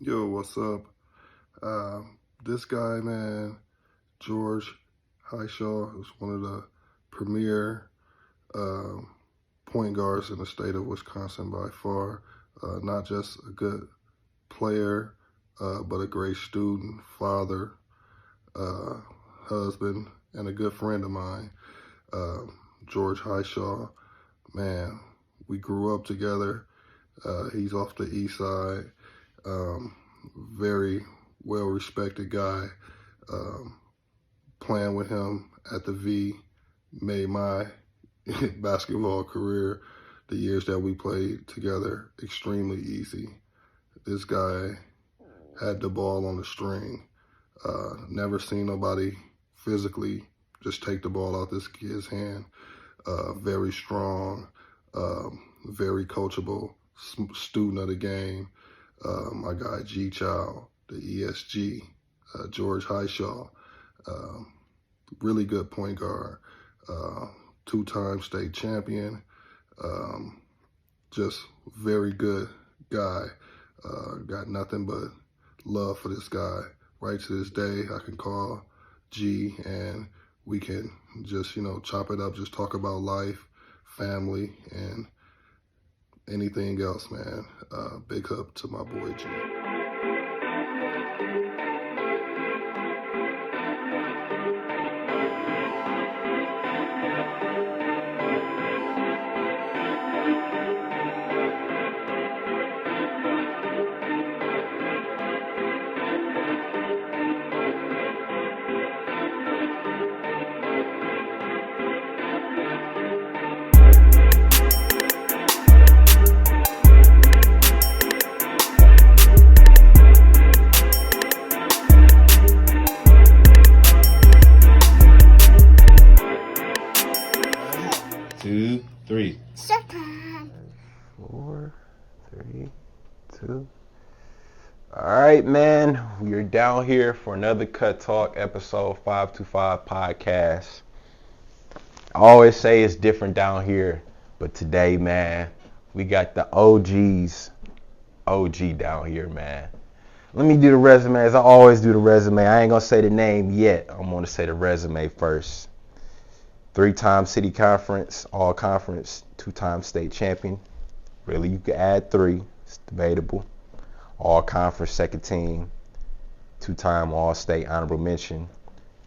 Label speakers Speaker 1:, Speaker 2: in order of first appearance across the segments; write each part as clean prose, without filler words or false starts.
Speaker 1: Yo, what's up? This guy, man, George Highshaw, is one of the premier uh, point guards in the state of Wisconsin by far. Not just a good player, but a great student, father, uh, husband, and a good friend of mine. Uh, George Highshaw, man, we grew up together. He's off the east side. Um, Very well respected guy. Um, Playing with him at the V made my basketball career, the years that we played together, extremely easy. This guy had the ball on the string. Never seen nobody physically just take the ball out this kid's hand. Very strong, very coachable, student of the game. My guy G Chow, the ESG, George Highshaw, um, really good point guard, uh, two-time state champion, um, just very good guy. Got nothing but love for this guy. Right to this day, I can call G and we can just, chop it up, just talk about life, family, and anything else, man. Big up to my boy G.
Speaker 2: 2, 3.
Speaker 3: Showtime.
Speaker 4: 4, 3, 2. All right, man. We are down here for another Cut Talk episode 525 podcast. I always say it's different down here, but today, man, we got the OG down here, man. Let me do the resume as I always do the resume. I ain't gonna say the name yet. I'm gonna say the resume first. 3-time city conference, all conference, 2-time state champion. Really, you could add 3. It's debatable. All conference second team, 2-time all state honorable mention,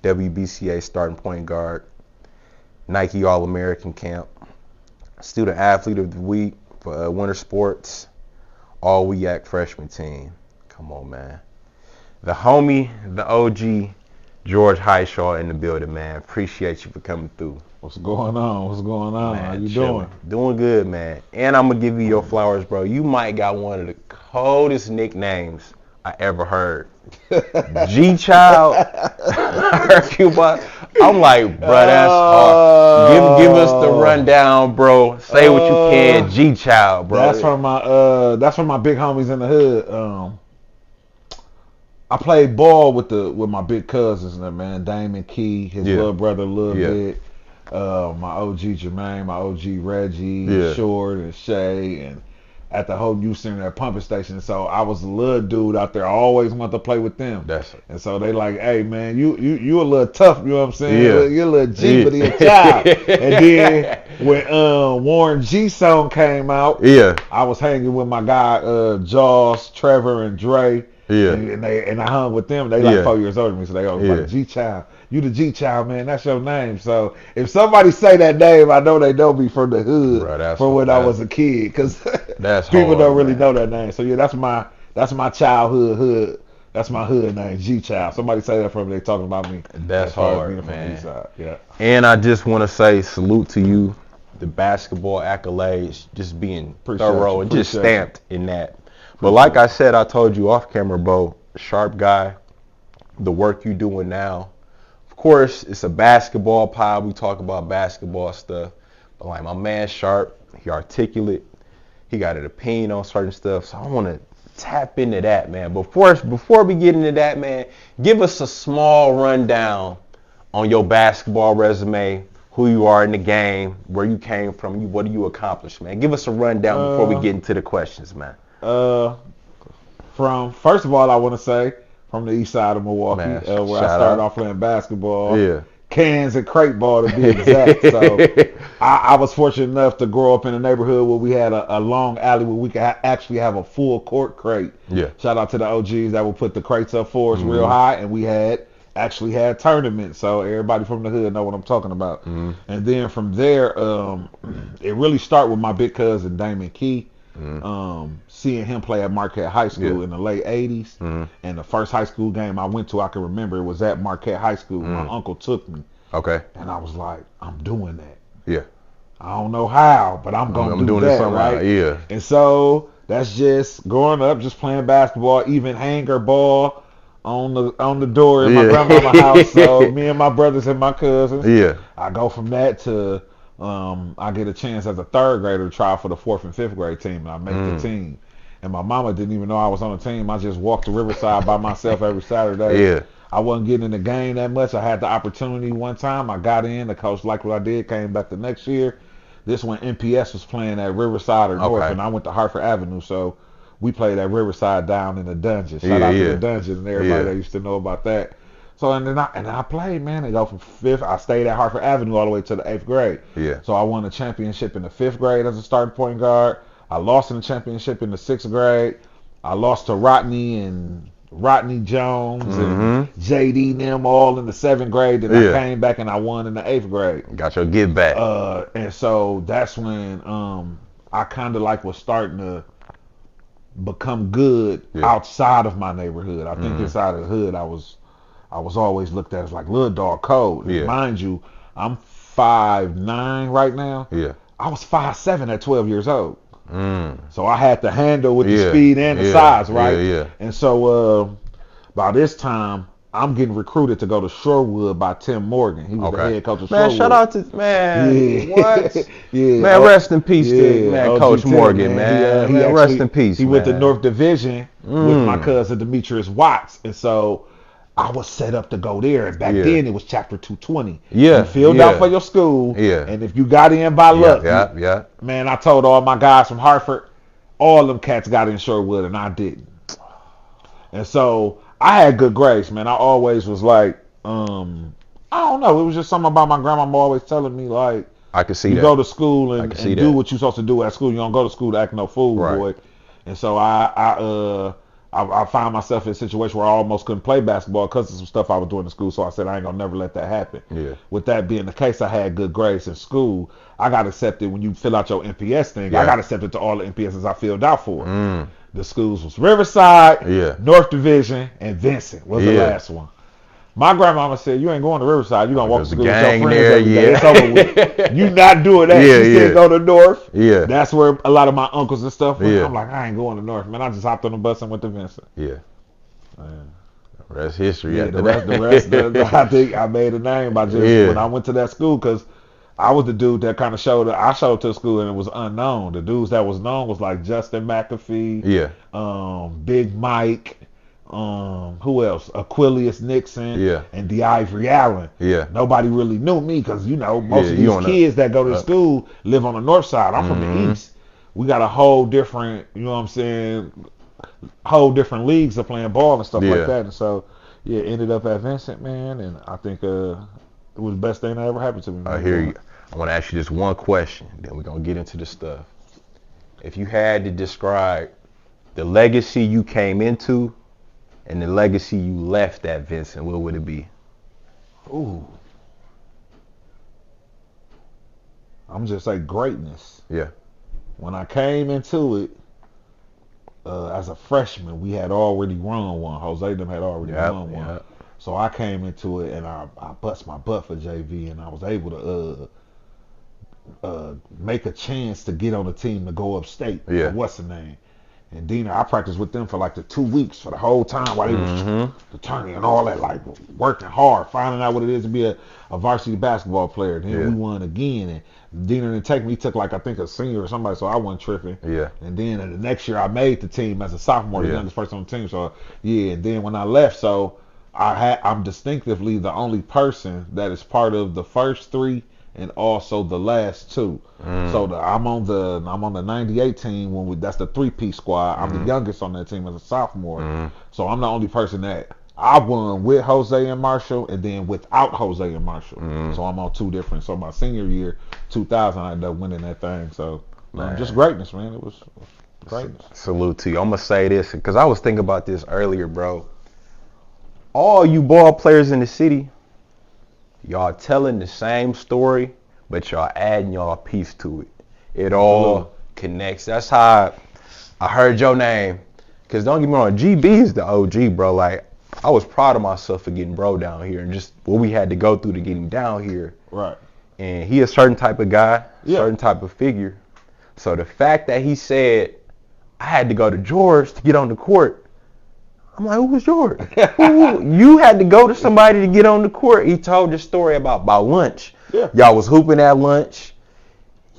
Speaker 4: WBCA starting point guard, Nike All-American camp, student athlete of the week for winter sports, all WEAC freshman team. Come on, man. The homie, the OG, George Highshaw in the building, man. Appreciate you for coming through.
Speaker 2: What's going on? Man, how you doing?
Speaker 4: Doing good, man. And I'm going to give you your flowers, bro. You might got one of the coldest nicknames I ever heard. G-Child. I'm like, bro, that's hard. Give us the rundown, bro. Say what you can, G-Child, bro.
Speaker 2: That's from my big homies in the hood. I played ball with my big cousins, man. Damon Key, his little brother a little bit. My OG Jermaine, my OG Reggie, Short and Shay, and at the whole youth center at pumping station. So I was a little dude out there. I always wanted to play with them. And so they like, hey man, you a little tough, you know what I'm saying?
Speaker 4: Yeah.
Speaker 2: You're a little G, but he a child. And then when Warren G song came out, I was hanging with my guy Jaws, Trevor, and Dre. And I hung with them. They like 4 years older than me, so they always like G-Child. You the G-Child, man. That's your name. So if somebody say that name, I know they know me from the hood, from when I was a kid, because people don't really know that name. So yeah, that's my childhood hood. That's my hood name, G-Child. Somebody say that from me, they talking about me.
Speaker 4: That's hard, man.
Speaker 2: Yeah.
Speaker 4: And I just want to say salute to you, the basketball accolades, just being thorough and just stamped in that. But like I said, I told you off camera, bro, sharp guy, the work you doing now. Of course, it's a basketball pod. We talk about basketball stuff. But like my man Sharp, he articulate. He got an opinion on certain stuff. So I want to tap into that, man. Before we get into that, man, give us a small rundown on your basketball resume, who you are in the game, where you came from, what do you accomplish, man. Give us a rundown before we get into the questions, man.
Speaker 2: First of all, I want to say from the east side of Milwaukee,
Speaker 4: Man,
Speaker 2: where I started off playing basketball.
Speaker 4: Yeah.
Speaker 2: Cans and crate ball to be exact. So I was fortunate enough to grow up in a neighborhood where we had a long alley where we could actually have a full court crate.
Speaker 4: Yeah.
Speaker 2: Shout out to the OGs that would put the crates up for us real high, and we actually had tournaments. So everybody from the hood know what I'm talking about. And then from there, it really started with my big cousin Damon Key. Seeing him play at Marquette High School in the late 80s. And the first high school game I went to, I can remember it was at Marquette High School. My uncle took me.
Speaker 4: Okay.
Speaker 2: And I was like, I'm doing that.
Speaker 4: Yeah.
Speaker 2: I don't know how, but I'm going to do that, right?
Speaker 4: Yeah.
Speaker 2: And so that's just growing up, just playing basketball, even hanger ball on the door in my grandmama's house. So me and my brothers and my cousins.
Speaker 4: Yeah.
Speaker 2: I go from that to I get a chance as a third grader to try for the 4th and 5th grade team, and I make the team. And my mama didn't even know I was on the team. I just walked to Riverside by myself every Saturday.
Speaker 4: Yeah.
Speaker 2: I wasn't getting in the game that much. I had the opportunity one time. I got in. The coach liked what I did. Came back the next year. This when NPS was playing at Riverside or North, and I went to Hartford Avenue. So we played at Riverside down in the dungeon. Shout out to the dungeon and everybody that used to know about that. So and then I played, man. They go from 5th. I stayed at Hartford Avenue all the way to the 8th grade.
Speaker 4: Yeah.
Speaker 2: So I won a championship in the 5th grade as a starting point guard. I lost in the championship in the 6th grade. I lost to Rodney Jones and JD and them all in the 7th grade. Then I came back and I won in the 8th grade.
Speaker 4: Got your get back.
Speaker 2: And so that's when I kind of like was starting to become good outside of my neighborhood. I think inside of the hood I was always looked at as like little dog code.
Speaker 4: Yeah.
Speaker 2: Mind you, I'm 5'9" right now.
Speaker 4: Yeah.
Speaker 2: I was 5'7" at 12 years old. So I had to handle with the speed and the
Speaker 4: Yeah.
Speaker 2: size, right?
Speaker 4: Yeah.
Speaker 2: And so by this time, I'm getting recruited to go to Shorewood by Tim Morgan. He was the head coach of Shorewood.
Speaker 4: Man, shout out to what?
Speaker 2: Yeah.
Speaker 4: Man, rest in peace to man, Coach
Speaker 2: Tim,
Speaker 4: Morgan, man.
Speaker 2: He
Speaker 4: Rest in peace.
Speaker 2: He went to North Division with my cousin Demetrius Watts, and so I was set up to go there. And back then it was Chapter 220.
Speaker 4: Yeah.
Speaker 2: You filled out for your school.
Speaker 4: Yeah.
Speaker 2: And if you got in by luck,
Speaker 4: yeah.
Speaker 2: Man, I told all my guys from Hartford, all them cats got in Shorewood, and I didn't. And so I had good grades, man. I always was like, I don't know. It was just something about my grandma always telling me, like,
Speaker 4: I could see
Speaker 2: you
Speaker 4: that.
Speaker 2: go to school and
Speaker 4: see
Speaker 2: do
Speaker 4: that.
Speaker 2: what you're supposed to do at school. You don't go to school to act no fool, boy. And so I found myself in a situation where I almost couldn't play basketball because of some stuff I was doing in school. So I said, I ain't gonna never let that happen.
Speaker 4: Yeah.
Speaker 2: With that being the case, I had good grades in school. I got accepted when you fill out your NPS thing. I got accepted to all the NPSs I filled out for. The schools was Riverside, North Division, and Vincent was the last one. My grandmama said, you ain't going to Riverside. You gonna walk to school with your friends every day. It's over with. You not doing that. You said go to North.
Speaker 4: Yeah.
Speaker 2: That's where a lot of my uncles and stuff went. I'm like, I ain't going to North, man. I just hopped on the bus and went to Vincent.
Speaker 4: Yeah.
Speaker 2: Man.
Speaker 4: Rest history.
Speaker 2: Yeah, the rest, I think I made a name by just when I went to that school, because I was the dude that kind of showed up. I showed up to the school and it was unknown. The dudes that was known was like Justin McAfee, Big Mike, who else? Aquilius Nixon, and DeIvory Allen.
Speaker 4: Yeah.
Speaker 2: Nobody really knew me because, you know, most of these kids that go to school live on the north side. I'm from the east. We got a whole different, you know what I'm saying, whole different leagues of playing ball and stuff like that. And so, ended up at Vincent, man, and I think it was the best thing that ever happened to me.
Speaker 4: I hear you. I want to ask you this one question, then we're going to get into the stuff. If you had to describe the legacy you came into and the legacy you left at Vincent, what would it be?
Speaker 2: Ooh. I'm just like greatness.
Speaker 4: Yeah.
Speaker 2: When I came into it, as a freshman, we had already run one. Jose them had already run one. So I came into it and I bust my butt for JV, and I was able to make a chance to get on the team to go upstate.
Speaker 4: Yeah.
Speaker 2: What's the name? And Dina, I practiced with them for like the 2 weeks for the whole time while they was the tourney and all that, like working hard, finding out what it is to be a varsity basketball player. And then we won again. And Dina didn't take me. He took like, I think, a senior or somebody, so I wasn't tripping.
Speaker 4: Yeah.
Speaker 2: And then the next year I made the team as a sophomore, the youngest person on the team. So and then when I left, so I'm distinctively the only person that is part of the first 3 and also the last two. So I'm on the '98 team that's the 3-piece squad. I'm the youngest on that team as a sophomore. So I'm the only person that I won with Jose and Marshall, and then without Jose and Marshall. So I'm on two different. So my senior year, 2000, I ended up winning that thing. So just greatness, man. It was greatness.
Speaker 4: Salute to you. I'm gonna say this because I was thinking about this earlier, bro. All you ball players in the city, y'all telling the same story, but y'all adding y'all piece to it. It all connects. That's how I heard your name. Because don't get me wrong, GB is the OG, bro. Like, I was proud of myself for getting bro down here and just what we had to go through to get him down here.
Speaker 2: Right.
Speaker 4: And he a certain type of guy, certain type of figure. So the fact that he said, I had to go to George to get on the court, I'm like, who was George? You had to go to somebody to get on the court. He told the story about lunch.
Speaker 2: Yeah.
Speaker 4: Y'all was hooping at lunch.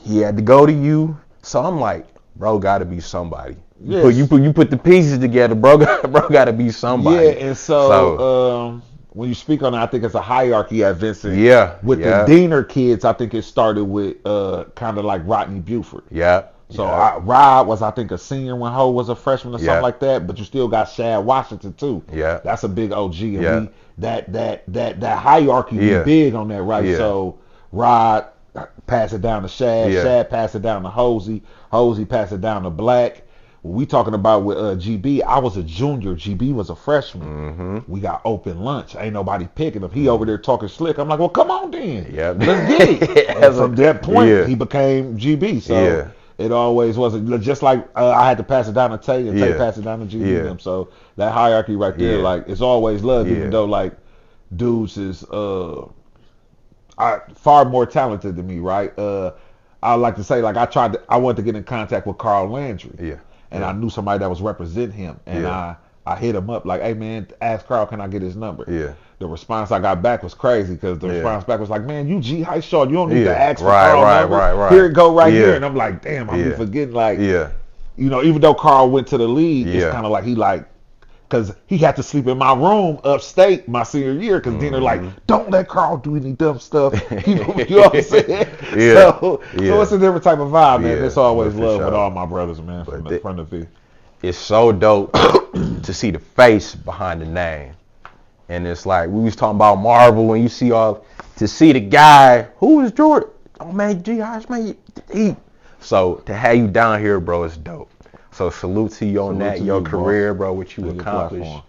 Speaker 4: He had to go to you. So I'm like, bro, got to be somebody.
Speaker 2: Yes.
Speaker 4: You put the pieces together, bro got to be somebody.
Speaker 2: Yeah, and so when you speak on it, I think it's a hierarchy at Vincent.
Speaker 4: Yeah.
Speaker 2: With the Diener kids, I think it started with kind of like Rodney Buford.
Speaker 4: Yeah.
Speaker 2: So Rod was, I think, a senior when Ho was a freshman or something like that. But you still got Shad Washington too.
Speaker 4: Yeah.
Speaker 2: That's a big OG. And that hierarchy is big on that, right?
Speaker 4: Yeah.
Speaker 2: So Rod pass it down to Shad.
Speaker 4: Yeah.
Speaker 2: Shad pass it down to Hosey. Hosey pass it down to Black. We talking about with GB, I was a junior. GB was a freshman. We got open lunch. Ain't nobody picking him. He over there talking slick. I'm like, well, come on then.
Speaker 4: Yep.
Speaker 2: Let's get it. And from that point, he became GB. So it always wasn't just like I had to pass it down to Tay and Tay passed it down to GB. Them. So that hierarchy right there, like it's always love, even though like dudes is far more talented than me, right? I like to say like I wanted to get in contact with Carl Landry.
Speaker 4: Yeah.
Speaker 2: And I knew somebody that was representing him. And I hit him up like, hey, man, ask Carl, can I get his number?
Speaker 4: Yeah.
Speaker 2: The response I got back was crazy because the response back was like, man, you G Highshaw, you don't need to ask for Carl number.
Speaker 4: Right.
Speaker 2: Here it go right here. And I'm like, damn, I'm forgetting like, you know, even though Carl went to the league, it's kind of like he like, because he had to sleep in my room upstate my senior year because Diener like, don't let Carl do any dumb stuff. You know what I'm saying? So it's a different type of vibe, man. It's always love with all my brothers, man, from the V.
Speaker 4: It's so dope to see the face behind the name. And it's like, we was talking about Marvel when you see to see the guy, who is George? Oh, man, G. Highshaw, man. So to have you down here, bro, is dope. So salute to you on that, your career, bro, what you accomplished.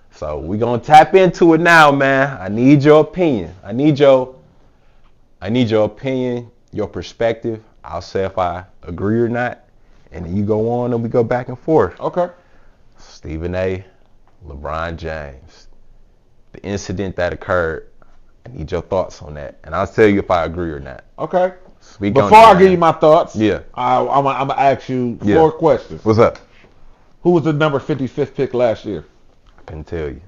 Speaker 4: So we gonna tap into it now, man. I need your opinion. I need your opinion, your perspective. I'll say if I agree or not, and then you go on and we go back and forth.
Speaker 2: Okay.
Speaker 4: Stephen A., LeBron James, the incident that occurred. I need your thoughts on that, and I'll tell you if I agree or not.
Speaker 2: Okay.
Speaker 4: Speak
Speaker 2: Before I give you my thoughts, I'm gonna ask you 4 questions.
Speaker 4: What's up?
Speaker 2: Who was the number 55th pick last year?
Speaker 4: I couldn't tell you.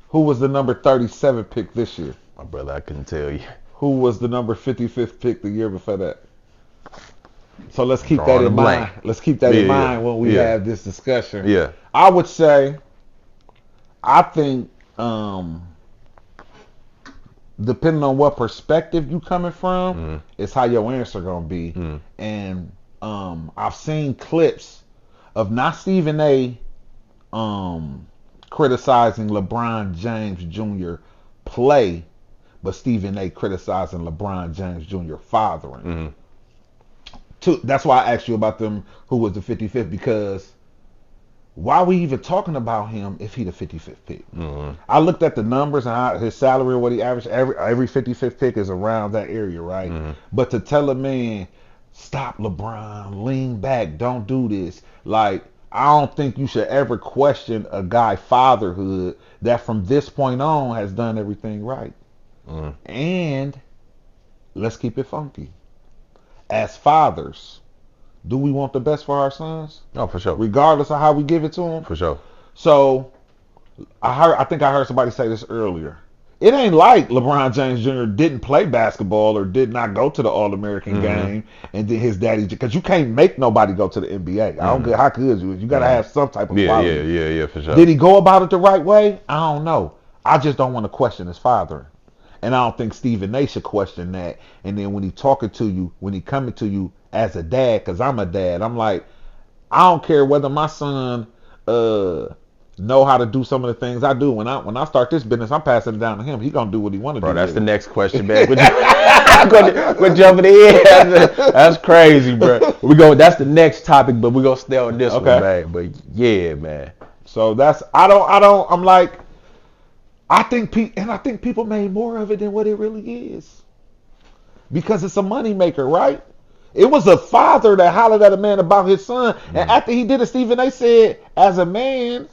Speaker 2: Who was the number 37 pick this year?
Speaker 4: My brother, I couldn't tell you.
Speaker 2: Who was the number 55th pick the year before that? So let's keep that in mind. Let's keep that in mind when we have this discussion.
Speaker 4: Yeah.
Speaker 2: I would say, I think, depending on what perspective you coming from, is how your answer gonna be. And I've seen clips of not Stephen A. Criticizing LeBron James Jr. play, but Stephen A. criticizing LeBron James Jr. fathering. That's why I asked you about them. Who was the 55th? Because why are we even talking about him if he the 55th pick? I looked at the numbers and his salary, what he averaged. Every 55th pick is around that area, right? But to tell a man, stop LeBron, lean back, don't do this. Like, I don't think you should ever question a guy fatherhood that from this point on has done everything right. And let's keep it funky. As fathers, do we want the best for our sons?
Speaker 4: Oh, for sure.
Speaker 2: Regardless of how we give it to them?
Speaker 4: For sure.
Speaker 2: So, I think I heard somebody say this earlier. It ain't like LeBron James Jr. didn't play basketball or did not go to the All-American game and then his daddy, because you can't make nobody go to the NBA. I don't care how good you is. You got to have some type of quality.
Speaker 4: Yeah, for sure.
Speaker 2: Did he go about it the right way? I don't know. I just don't want to question his father. And I don't think Stephen A should question that. And then when he talking to you, when he coming to you as a dad, because I'm a dad, I'm like, I don't care whether my son know how to do some of the things I do. When I start this business, I'm passing it down to him. He gonna do what he want to do.
Speaker 4: Bro, that's the next question, man. We're jumping in. That's crazy, bro. That's the next topic, but we're gonna stay on this one, man. But yeah, man.
Speaker 2: So I'm like, I think people made more of it than what it really is. Because it's a moneymaker, right? It was a father that hollered at a man about his son. And after he did it, Stephen A said, as a man,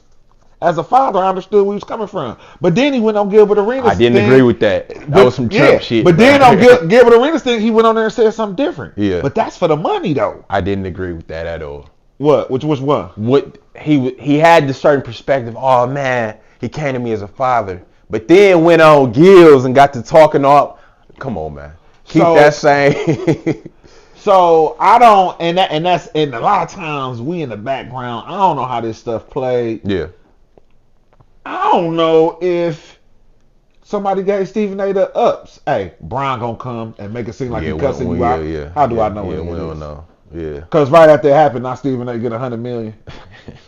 Speaker 2: as a father, I understood where he was coming from. But then he went on Gilbert Arenas.
Speaker 4: I didn't agree with that. That was some Trump shit.
Speaker 2: But then on Gilbert Arenas thing, he went on there and said something different.
Speaker 4: Yeah.
Speaker 2: But that's for the money, though.
Speaker 4: I didn't agree with that at all.
Speaker 2: What? Which was what?
Speaker 4: What he had this certain perspective. Oh man, he came to me as a father. But then went on Gills and got to talking all. Come on, man. Keep that same.
Speaker 2: So I don't, and a lot of times we in the background. I don't know how this stuff played.
Speaker 4: Yeah.
Speaker 2: I don't know if somebody gave Stephen A the ups. Hey, Brian gonna come and make it seem like he cussing you out.
Speaker 4: Yeah.
Speaker 2: How do I know?
Speaker 4: We don't know. Yeah.
Speaker 2: Because right after it happened, now Stephen A get $100 million,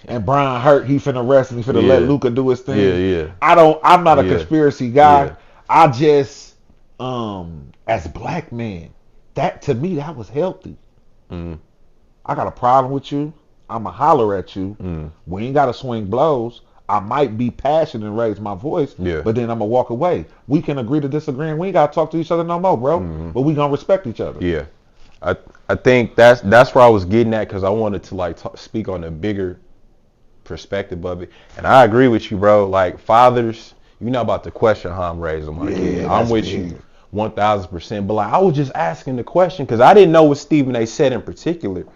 Speaker 2: and Brian hurt. He finna rest and he finna let Luka do his thing.
Speaker 4: Yeah.
Speaker 2: I'm not a conspiracy guy.
Speaker 4: Yeah.
Speaker 2: I just, as a black man, that to me that was healthy. I got a problem with you. I'ma holler at you. We ain't gotta swing blows. I might be passionate and raise my voice, but then I'm gonna walk away. We can agree to disagree, and we ain't gotta talk to each other no more, bro. But we gonna respect each other.
Speaker 4: Yeah, I think that's where I was getting at, because I wanted to speak on a bigger perspective of it, and I agree with you, bro. Like fathers, you're not about to question how I'm raising my kid. I'm with you 1,000%. But like I was just asking the question because I didn't know what Stephen A said in particular.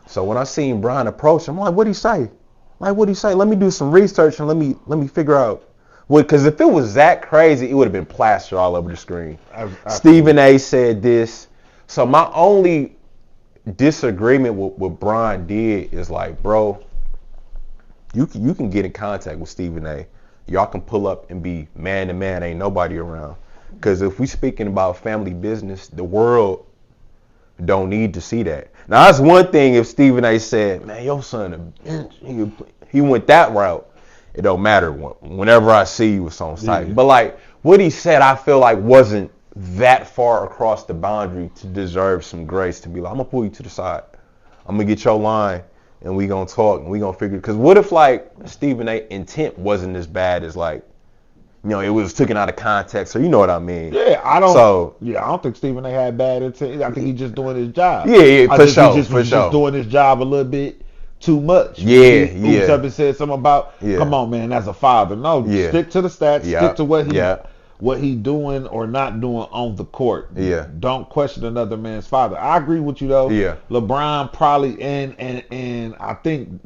Speaker 4: So when I seen Brian approach, I'm like, what'd he say? Let me do some research and let me figure out. Well, because if it was that crazy, it would have been plastered all over the screen. Stephen A said this. So my only disagreement with what Brian did is like, bro, you can get in contact with Stephen A. Y'all can pull up and be man to man. Ain't nobody around. Because if we speaking about family business, the world don't need to see that. Now, that's one thing if Stephen A said, man, your son a bitch. He went that route. It don't matter. Whenever I see you, it's on site. Yeah. But like what he said, I feel like wasn't that far across the boundary to deserve some grace to be like, I'm going to pull you to the side. I'm going to get your line and we going to talk and we going to figure. Because what if like Stephen A intent wasn't as bad as like, you know, it was taken out of context, or you know what I mean?
Speaker 2: Yeah, I don't think Stephen A had bad intent. I think he's just doing his job.
Speaker 4: Yeah, for sure.
Speaker 2: He was just doing his job a little bit too much.
Speaker 4: Yeah.
Speaker 2: He up and said something about, come on, man, as a father. No, stick to the stats. Stick to what he doing or not doing on the court.
Speaker 4: Yeah.
Speaker 2: Don't question another man's father. I agree with you though.
Speaker 4: Yeah.
Speaker 2: LeBron probably and I think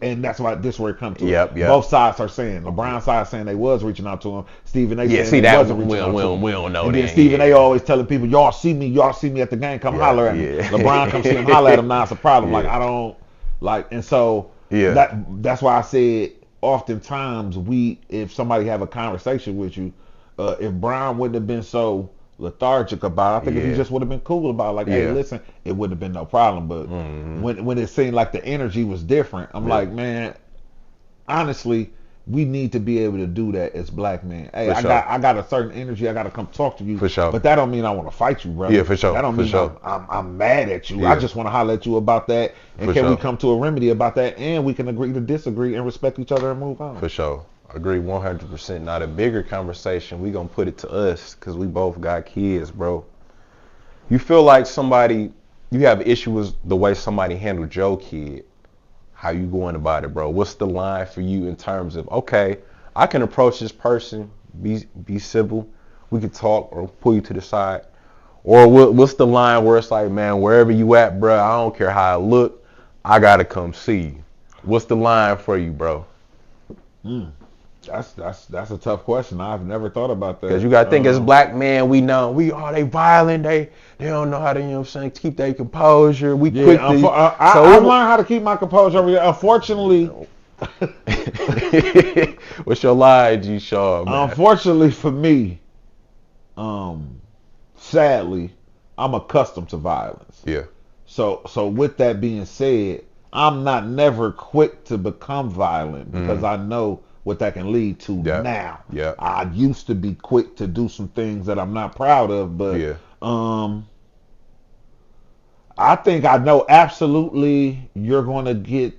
Speaker 2: and that's why this where it comes to.
Speaker 4: Yep.
Speaker 2: Both sides are saying LeBron's side saying they was reaching out to him. Stephen A saying
Speaker 4: see,
Speaker 2: they
Speaker 4: that
Speaker 2: wasn't reaching out to him.
Speaker 4: We don't know
Speaker 2: and
Speaker 4: that.
Speaker 2: then Stephen A always telling people, y'all see me at the game, come holler at me. LeBron come see him holler at him, now it's a problem. Like I don't like, and so that's why I said oftentimes if somebody have a conversation with you, if Brian wouldn't have been so lethargic about it, I think if he just would have been cool about it, like, hey, listen, it wouldn't have been no problem. But when it seemed like the energy was different, I'm like, man, honestly, we need to be able to do that as black men. Hey, I got a certain energy, I got to come talk to you.
Speaker 4: For sure.
Speaker 2: But that don't mean I want to fight you, brother.
Speaker 4: Yeah, for sure.
Speaker 2: That don't mean I'm mad at you. I just want to holler at you about that. And we come to a remedy about that, and we can agree to disagree and respect each other and move on.
Speaker 4: For sure. Agree 100%. Not a bigger conversation. We gonna put it to us because we both got kids, bro. You feel like you have issues with the way somebody handled your kid. How you going about it, bro? What's the line for you in terms of, okay, I can approach this person, be civil, we could talk or pull you to the side, or what's the line where it's like, man, wherever you at, bro, I don't care how I look, I gotta come see you. What's the line for you, bro?
Speaker 2: That's a tough question. I've never thought about that.
Speaker 4: Because you gotta think as black men, they violent, they don't know how to, you know what I'm saying, keep their composure. We quick to
Speaker 2: I learned how to keep my composure over here. Unfortunately,
Speaker 4: what's your lie, G Shaw? Man?
Speaker 2: Unfortunately for me, sadly, I'm accustomed to violence.
Speaker 4: Yeah.
Speaker 2: So with that being said, I'm not never quick to become violent because I know what that can lead to now.
Speaker 4: Yeah.
Speaker 2: I used to be quick to do some things that I'm not proud of, but I think I know absolutely you're going to get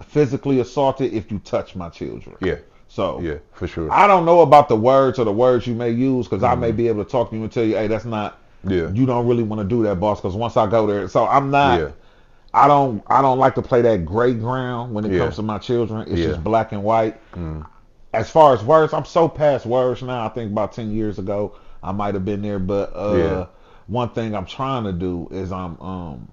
Speaker 2: physically assaulted if you touch my children.
Speaker 4: Yeah.
Speaker 2: So
Speaker 4: yeah, for sure.
Speaker 2: I don't know about the words or the words you may use because I may be able to talk to you and tell you, hey, that's not.
Speaker 4: Yeah.
Speaker 2: You don't really want to do that, boss. Because once I go there, so I'm not.
Speaker 4: Yeah.
Speaker 2: I don't like to play that gray ground when it comes to my children. It's just black and white. As far as words, I'm so past words now. I think about 10 years ago I might have been there, but one thing I'm trying to do is I'm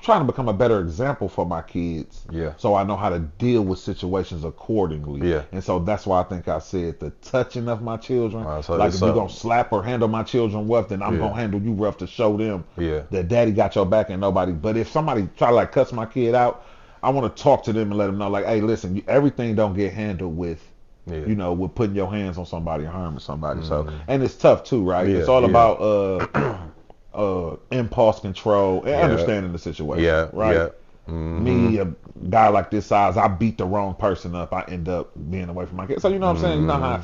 Speaker 2: trying to become a better example for my kids.
Speaker 4: Yeah.
Speaker 2: So I know how to deal with situations accordingly.
Speaker 4: Yeah.
Speaker 2: And so that's why I think I said the touching of my children.
Speaker 4: So
Speaker 2: like if you're going to slap or handle my children rough, then I'm going to handle you rough to show them that daddy got your back and nobody. But if somebody try to like cuss my kid out, I want to talk to them and let them know like, hey, listen, everything don't get handled with, you know, with putting your hands on somebody or harming somebody. So, and it's tough too, right? It's all about, impulse control and understanding the situation, right? Me, a guy like this size, I beat the wrong person up, I end up being away from my kids. So you know what I'm saying? You know how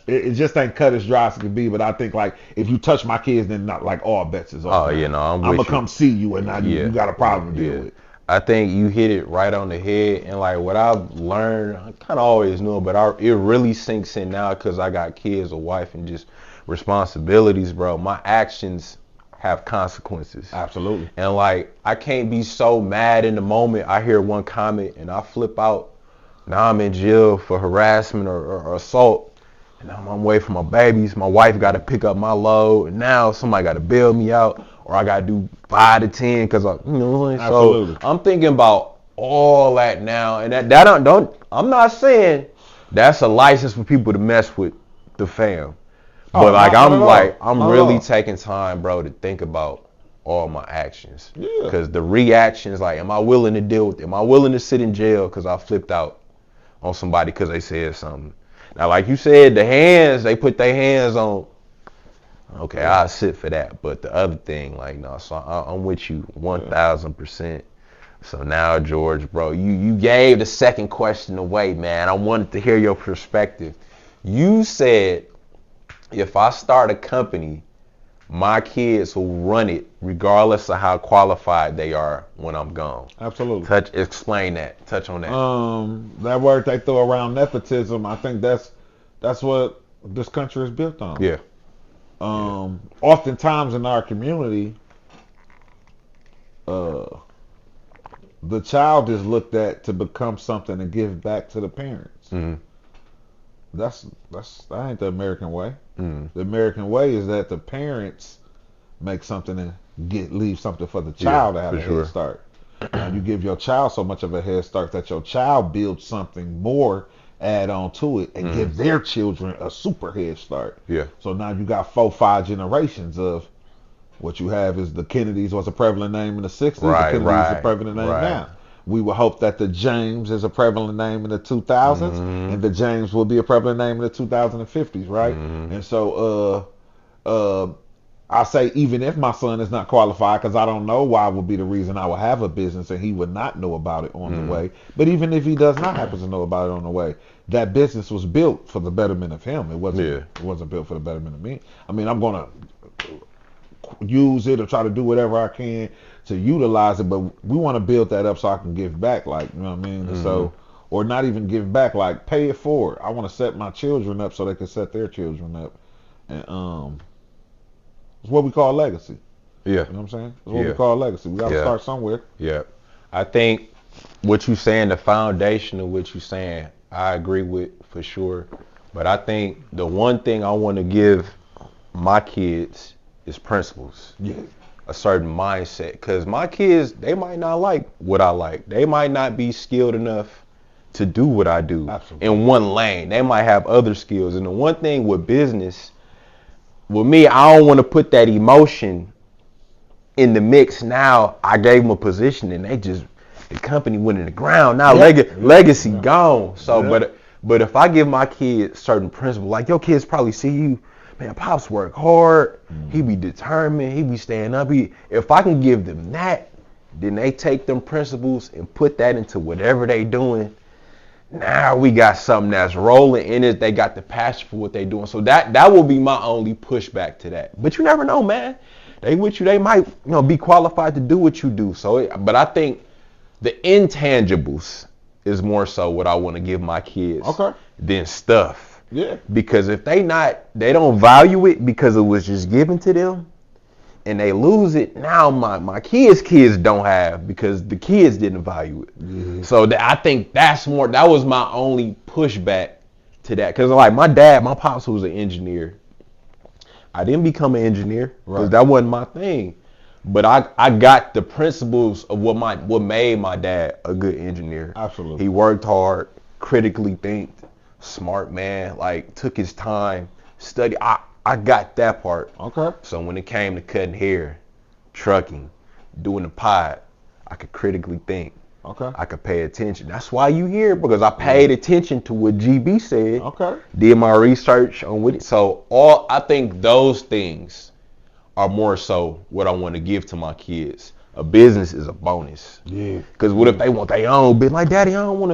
Speaker 2: it just ain't cut as dry as it can be. But I think like if you touch my kids, then not like all bets is off.
Speaker 4: I'm
Speaker 2: gonna come see you, and now you got a problem to deal with.
Speaker 4: I think you hit it right on the head, and like what I've learned, I kind of always knew it, but it really sinks in now because I got kids, a wife, and just responsibilities, bro. My actions have consequences.
Speaker 2: Absolutely.
Speaker 4: And like I can't be so mad in the moment I hear one comment and I flip out. Now I'm in jail for harassment or assault, and I'm away from my babies. My wife got to pick up my load, and now somebody got to bail me out, or I got to do 5 to 10 because I, you know.
Speaker 2: Absolutely.
Speaker 4: So I'm thinking about all that now, and that don't. I'm not saying that's a license for people to mess with the fam. But I'm really taking time, bro, to think about all my actions. Because the reactions, like, am I willing to deal with it? Am I willing to sit in jail because I flipped out on somebody because they said something? Now, like you said, the hands, they put their hands on. Okay, I'll sit for that. But the other thing, like, no, so I'm with you 1,000%. So now, George, bro, you gave the second question away, man. I wanted to hear your perspective. You said, if I start a company, my kids will run it regardless of how qualified they are when I'm gone.
Speaker 2: Absolutely.
Speaker 4: Explain that. Touch on that.
Speaker 2: That word they throw around, nepotism, I think that's what this country is built on.
Speaker 4: Yeah.
Speaker 2: Oftentimes in our community, the child is looked at to become something and give back to the parents. That ain't the American way. The American way is that the parents make something and leave something for the child to have a head start. Now you give your child so much of a head start that your child builds something more, add on to it, and give their children a super head start.
Speaker 4: Yeah.
Speaker 2: So now you got 4-5 generations of what you have is the Kennedys was a prevalent name in the 60s.
Speaker 4: Right,
Speaker 2: the Kennedys is a prevalent name now. We would hope that the James is a prevalent name in the 2000s, and the James will be a prevalent name in the 2050s, right? And so I say even if my son is not qualified, because I don't know why would be the reason I would have a business and he would not know about it on the way. But even if he does not happen to know about it on the way, that business was built for the betterment of him. It wasn't built for the betterment of me. I mean, I'm gonna use it or try to do whatever I can to utilize it, but we want to build that up so I can give back, like, you know what I mean? So, or not even give back, like pay it forward. I want to set my children up so they can set their children up, and it's what we call legacy.
Speaker 4: Yeah.
Speaker 2: You know what I'm saying? It's what we call legacy. We got to start somewhere.
Speaker 4: Yeah. I think what you're saying, the foundation of what you're saying, I agree with for sure. But I think the one thing I want to give my kids is principles.
Speaker 2: Yeah.
Speaker 4: A certain mindset. Because my kids, they might not like what I like. They might not be skilled enough to do what I do.
Speaker 2: Absolutely.
Speaker 4: In one lane. They might have other skills. And the one thing with business, with me, I don't want to put that emotion in the mix. Now I gave them a position and the company went in the ground. Now legacy gone. So, but if I give my kids certain principles, like your kids probably see you man, Pops work hard. He be determined. He be staying up. If I can give them that, then they take them principles and put that into whatever they doing. Now we got something that's rolling in it. They got the passion for what they doing. So that will be my only pushback to that. But you never know, man. They with you. They might, be qualified to do what you do. But I think the intangibles is more so what I want to give my kids than stuff.
Speaker 2: Yeah.
Speaker 4: Because if they don't value it because it was just given to them, and they lose it, now my kids don't have because the kids didn't value it. Yeah. So I think that was my only pushback to that. Because like my pops was an engineer. I didn't become an engineer because that wasn't my thing. But I got the principles of what made my dad a good engineer.
Speaker 2: Absolutely.
Speaker 4: He worked hard, critically think, smart man, like took his time, studied. I got that part.
Speaker 2: Okay.
Speaker 4: So when it came to cutting hair, trucking, doing the pod, I could critically think.
Speaker 2: Okay.
Speaker 4: I could pay attention. That's why you here, because I paid attention to what GB said.
Speaker 2: Okay.
Speaker 4: Did my research on what it. So I think those things are more so what I want to give to my kids. A business is a bonus.
Speaker 2: Yeah.
Speaker 4: Because what if they want their own business? Like, Daddy, I don't want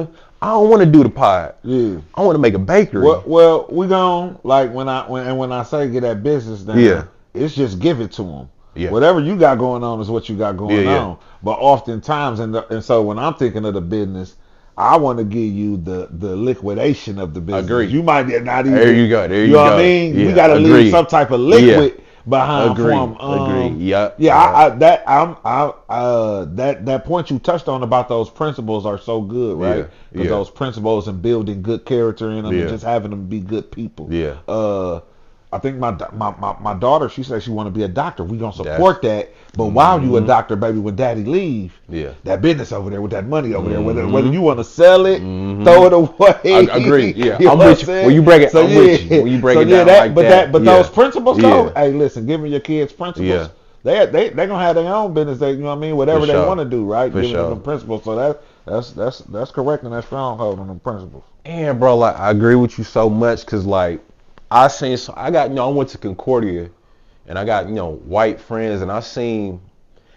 Speaker 4: to do the pod.
Speaker 2: Yeah.
Speaker 4: I want to make a bakery.
Speaker 2: Well, we gon' like when I say get that business down, it's just give it to them. Yeah. Whatever you got going on is what you got going on. But oftentimes, and so when I'm thinking of the business, I want to give you the liquidation of the business.
Speaker 4: Agree.
Speaker 2: You might not even.
Speaker 4: There you go.
Speaker 2: You know what I mean?
Speaker 4: Yeah.
Speaker 2: You got to leave some type of liquid behind for them.
Speaker 4: Agree.
Speaker 2: That point you touched on about those principles are so good, right? Because those principles and building good character in them and just having them be good people.
Speaker 4: Yeah.
Speaker 2: I think my daughter, she said she want to be a doctor. We gonna support that. But while you a doctor, baby, when Daddy leave, that business over there with that money over there, whether you want to sell it, throw it away.
Speaker 4: I agree. Yeah,
Speaker 2: I'm
Speaker 4: with you. When you break it, I'm with you. When you break it down like that.
Speaker 2: But those principles, though, hey, listen, giving your kids principles, they gonna have their own business. You know what I mean? Whatever they want to do, right? Giving them principles. So that's correct and that's stronghold on them principles.
Speaker 4: And bro, like I agree with you so much because like. I went to Concordia and I got, white friends and I seen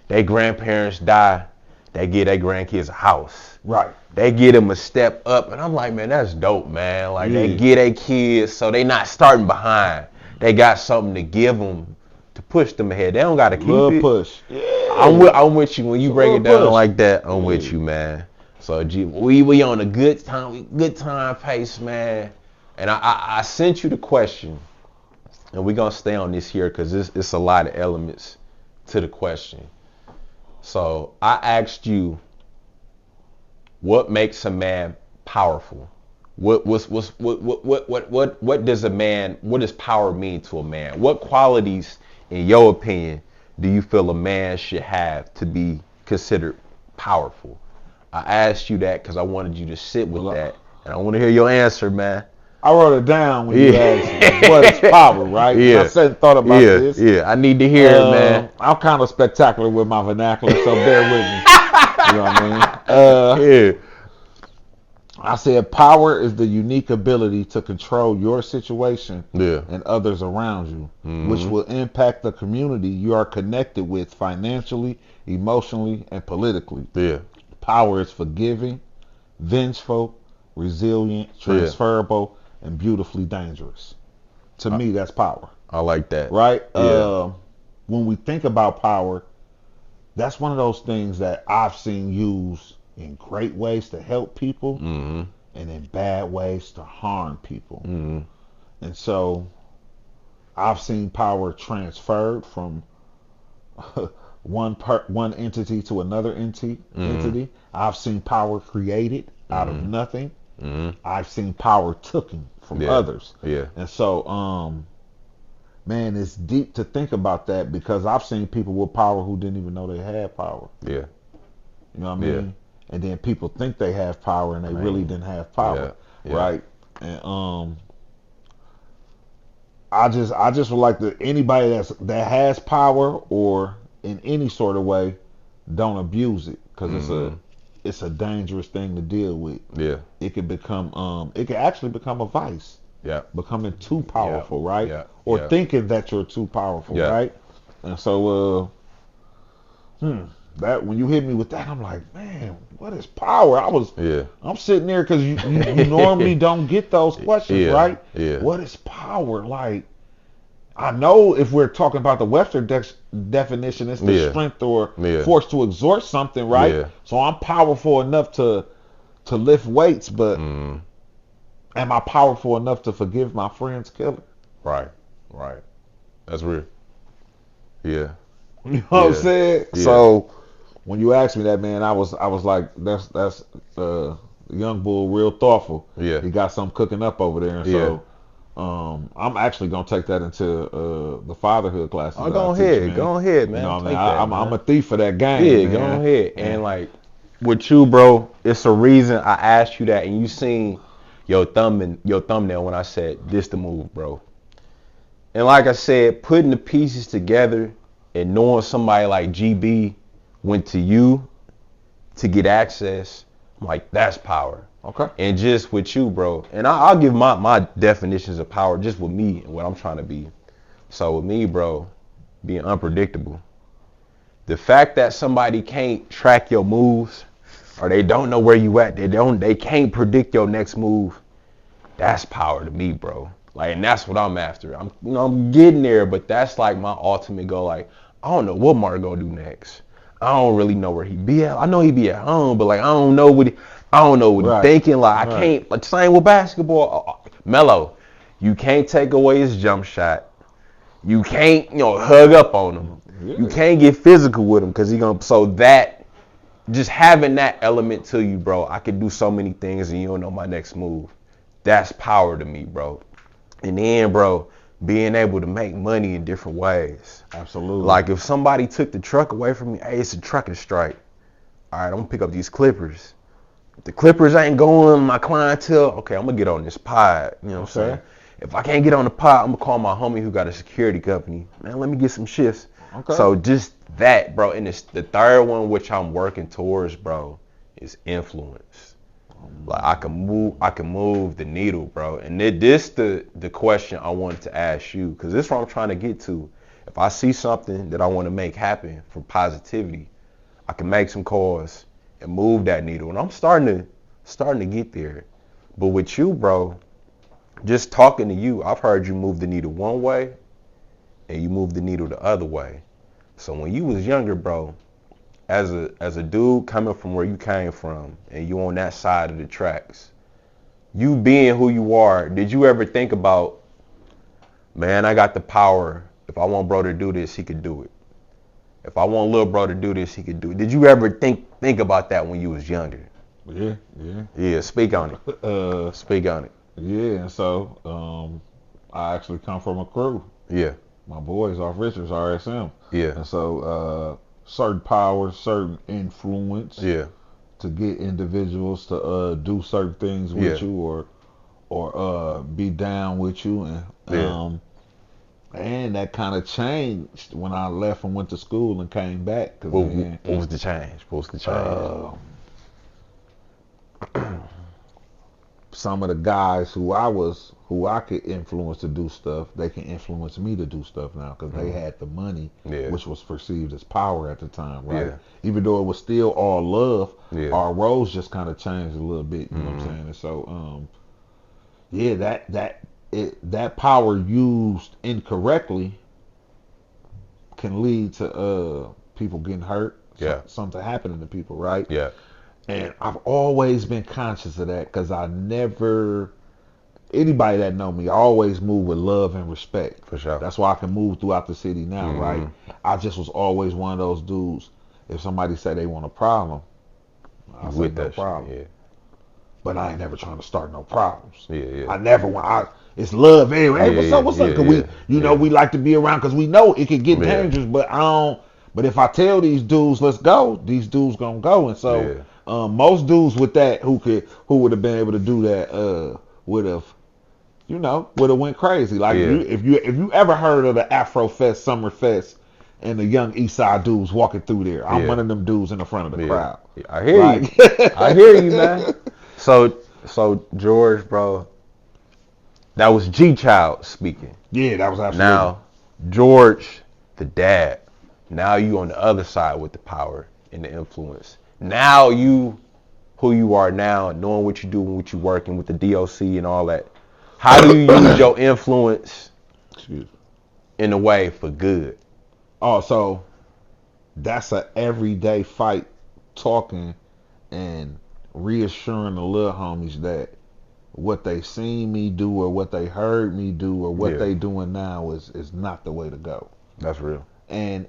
Speaker 4: their grandparents die. They give their grandkids a house.
Speaker 2: Right.
Speaker 4: They get them a step up and I'm like, man, that's dope, man. Like they get their kids so they not starting behind. They got something to give them to push them ahead. They don't got to keep it.
Speaker 2: Push.
Speaker 4: Yeah. I'm with you when you break it down like that. I'm with you, man. So we on a good time pace, man. And I sent you the question, and we're going to stay on this here because it's a lot of elements to the question. So I asked you, what makes a man powerful? What does power mean to a man? What qualities, in your opinion, do you feel a man should have to be considered powerful? I asked you that because I wanted you to sit with that, and I want to hear your answer, man.
Speaker 2: I wrote it down when you asked what is power, right?
Speaker 4: Yeah.
Speaker 2: I said and thought about this.
Speaker 4: Yeah, I need to hear it, man.
Speaker 2: I'm kind of spectacular with my vernacular, so bear with me. You know what I mean? I said power is the unique ability to control your situation and others around you, which will impact the community you are connected with financially, emotionally, and politically.
Speaker 4: Yeah.
Speaker 2: Power is forgiving, vengeful, resilient, transferable, and beautifully dangerous. To me, that's power.
Speaker 4: I like that.
Speaker 2: Right?
Speaker 4: Yeah.
Speaker 2: When we think about power, that's one of those things that I've seen used in great ways to help people and in bad ways to harm people. And so I've seen power transferred from one entity to another entity. I've seen power created out of nothing. I've seen power taken from others. Yeah. And so, man, it's deep to think about that because I've seen people with power who didn't even know they had power. Yeah. You know what I mean? And then people think they have power and they really didn't have power. Right? And I just would like to anybody that has power or in any sort of way, don't abuse it because it's a dangerous thing to deal with. Yeah. It can become it can actually become a vice.
Speaker 4: Yeah.
Speaker 2: Becoming too powerful, right?
Speaker 4: Yeah.
Speaker 2: Or
Speaker 4: Yeah.
Speaker 2: thinking that you're too powerful,
Speaker 4: Yeah.
Speaker 2: right? And so, that when you hit me with that, I'm like, man, what is power? I'm sitting there because you normally don't get those questions,
Speaker 4: Yeah.
Speaker 2: right?
Speaker 4: Yeah.
Speaker 2: What is power? Like, I know if we're talking about the Webster definition, it's the strength or force to exert something, right?
Speaker 4: Yeah.
Speaker 2: So I'm powerful enough to lift weights, but am I powerful enough to forgive my friend's killer?
Speaker 4: Right. Right. That's real. Yeah.
Speaker 2: You know what I'm saying?
Speaker 4: Yeah.
Speaker 2: So when you asked me that, man, I was like, that's young bull, real thoughtful.
Speaker 4: Yeah.
Speaker 2: He got something cooking up over there, and so I'm actually gonna take that into the fatherhood classes.
Speaker 4: Oh, go ahead, man.
Speaker 2: You know what I mean? I'm a thief for that game.
Speaker 4: Yeah,
Speaker 2: man.
Speaker 4: go ahead. And like with you, bro, it's a reason I asked you that, and you seen your thumbnail when I said this the move, bro. And like I said, putting the pieces together and knowing somebody like GB went to you to get access, I'm like, that's power.
Speaker 2: Okay.
Speaker 4: And just with you, bro, and I'll give my definitions of power just with me and what I'm trying to be. So with me, bro, being unpredictable. The fact that somebody can't track your moves or they don't know where you at, they can't predict your next move, that's power to me, bro. Like, and that's what I'm after. I'm getting there, but that's like my ultimate goal. Like, I don't know what Mark gonna do next. I don't really know where he be at. I know he be at home, but like I don't know what he thinking. Like I can't. Like same with basketball. Melo, you can't take away his jump shot. You can't hug up on him. Yeah. You can't get physical with him because he gonna. So that just having that element to you, bro. I could do so many things and you don't know my next move. That's power to me, bro. And then, bro, being able to make money in different ways.
Speaker 2: Absolutely.
Speaker 4: Like if somebody took the truck away from me, hey, it's a trucking strike. All right, I'm gonna pick up these Clippers. If the Clippers ain't going, my clientele, okay, I'm gonna get on this pod. You know what I'm saying? If I can't get on the pod, I'm gonna call my homie who got a security company. Man, let me get some shifts. Okay. So just that, bro. And it's the third one, which I'm working towards, bro, is influence. Like I can move the needle, bro. And this the question I wanted to ask you, because this is what I'm trying to get to. If I see something that I want to make happen for positivity, I can make some calls and move that needle. And I'm starting to get there. But with you, bro, just talking to you, I've heard you move the needle one way and you move the needle the other way. So when you was younger, bro, as a dude coming from where you came from and you on that side of the tracks, you being who you are, did you ever think about, man, I got the power. If I want bro to do this, he could do it. If I want little bro to do this, he could do it. Did you ever think about that when you was younger? Yeah, speak on it. Speak on it.
Speaker 2: Yeah, and so I actually come from a crew.
Speaker 4: Yeah.
Speaker 2: My boys off Richards, RSM.
Speaker 4: Yeah.
Speaker 2: And so certain power, certain influence to get individuals to do certain things with you or be down with you. And that kind of changed when I left and went to school and came back.
Speaker 4: What was the change?
Speaker 2: Some of the guys who I could influence to do stuff, they can influence me to do stuff now because they had the money, which was perceived as power at the time, right? Yeah. Even though it was still all love, our roles just kind of changed a little bit. You know what I'm saying? And so, that power used incorrectly can lead to people getting hurt, something happening to people, right?
Speaker 4: Yeah.
Speaker 2: And I've always been conscious of that because anybody that know me, I always move with love and respect.
Speaker 4: For sure.
Speaker 2: That's why I can move throughout the city now, right? I just was always one of those dudes. If somebody say they want a problem, I say no problem. Yeah. But I ain't never trying to start no problems. I never want. It's love anyway. Hey, what's up? Cause we like to be around because we know it can get dangerous. But I don't. But if I tell these dudes let's go, these dudes gonna go. And so most dudes with that who would have been able to do that would have went crazy. Like if you ever heard of the Afro Fest, Summer Fest, and the young East Side dudes walking through there, I'm one of them dudes in the front of the crowd.
Speaker 4: I hear you. I hear you, man. So George, bro, That was G Child speaking.
Speaker 2: Yeah, that was absolutely.
Speaker 4: Now, George, the dad. Now you on the other side with the power and the influence. Now you, who you are now, knowing what you do and what you working with the DOC and all that. How do you use your influence in a way for good?
Speaker 2: Oh, so that's a everyday fight, talking and reassuring the little homies that what they seen me do or what they heard me do or what they doing now is not the way to go.
Speaker 4: That's real.
Speaker 2: And